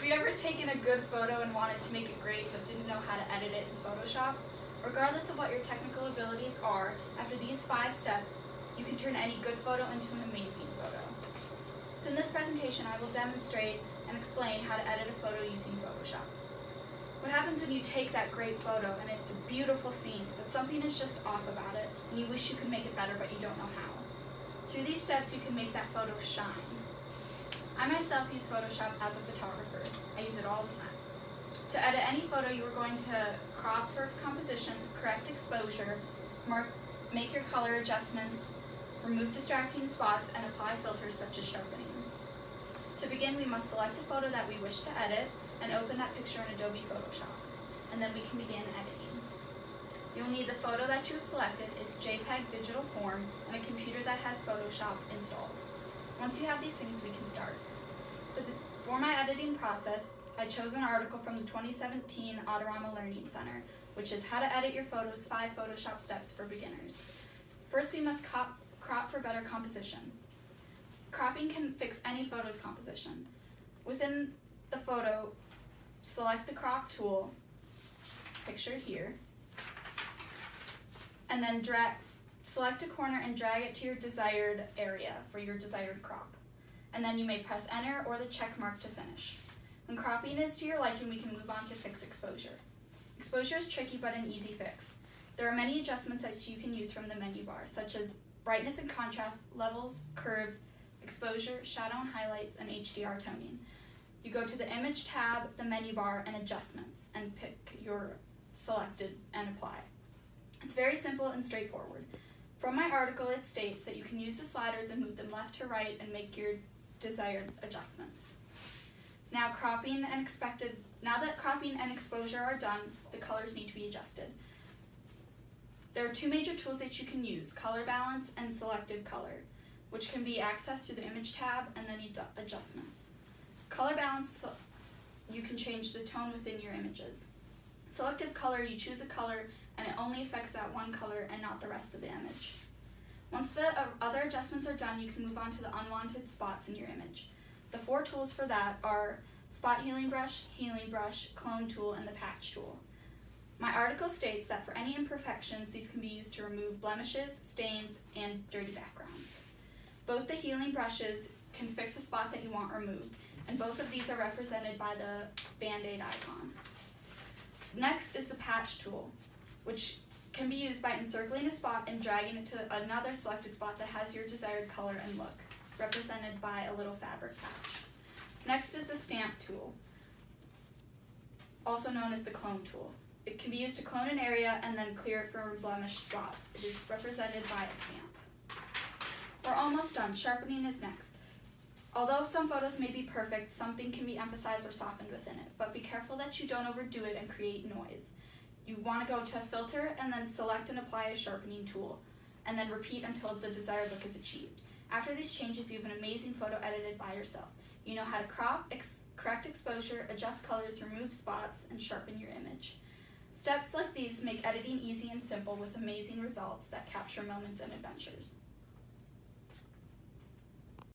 you ever taken a good photo and wanted to make it great but didn't know how to edit it in Photoshop? Regardless of what your technical abilities are, after these 5 steps, you can turn any good photo into an amazing photo. So in this presentation, I will demonstrate and explain how to edit a photo using Photoshop. What happens when you take that great photo and it's a beautiful scene, but something is just off about it, and you wish you could make it better but you don't know how? Through these steps, you can make that photo shine. I myself use Photoshop as a photographer. I use it all the time. To edit any photo, you are going to crop for composition, correct exposure, make your color adjustments, remove distracting spots, and apply filters such as sharpening. To begin, we must select a photo that we wish to edit and open that picture in Adobe Photoshop, and then we can begin editing. You'll need the photo that you have selected, its JPEG digital form, and a computer that has Photoshop installed. Once you have these things, we can start. For my editing process, I chose an article from the 2017 Autorama Learning Center, which is How to Edit Your Photos, 5 Photoshop Steps for Beginners. First, we must crop for better composition. Cropping can fix any photo's composition. Within the photo, select the crop tool, pictured here, and then select a corner and drag it to your desired area for your desired crop. And then you may press enter or the check mark to finish. When cropping is to your liking, we can move on to fix exposure. Exposure is tricky but an easy fix. There are many adjustments that you can use from the menu bar, such as brightness and contrast, levels, curves, exposure, shadow and highlights, and HDR toning. You go to the image tab, the menu bar, and adjustments, and pick your selected and apply. It's very simple and straightforward. From my article, it states that you can use the sliders and move them left to right and make your desired adjustments. Now that cropping and exposure are done, the colors need to be adjusted. There are 2 major tools that you can use, color balance and selective color, which can be accessed through the image tab and then adjustments. Color balance, you can change the tone within your images. Selective color, you choose a color and it only affects that one color and not the rest of the image. Once the other adjustments are done, you can move on to the unwanted spots in your image. The 4 tools for that are Spot Healing Brush, Clone Tool, and the Patch Tool. My article states that for any imperfections, these can be used to remove blemishes, stains, and dirty backgrounds. Both the healing brushes can fix the spot that you want removed, and both of these are represented by the Band-Aid icon. Next is the Patch Tool, which can be used by encircling a spot and dragging it to another selected spot that has your desired color and look, represented by a little fabric patch. Next is the Stamp Tool, also known as the Clone Tool. It can be used to clone an area and then clear it from a blemished spot. It is represented by a stamp. We're almost done. Sharpening is next. Although some photos may be perfect, something can be emphasized or softened within it, but be careful that you don't overdo it and create noise. You want to go to Filter and then select and apply a sharpening tool, and then repeat until the desired look is achieved. After these changes, you have an amazing photo edited by yourself. You know how to crop, correct exposure, adjust colors, remove spots, and sharpen your image. Steps like these make editing easy and simple with amazing results that capture moments and adventures.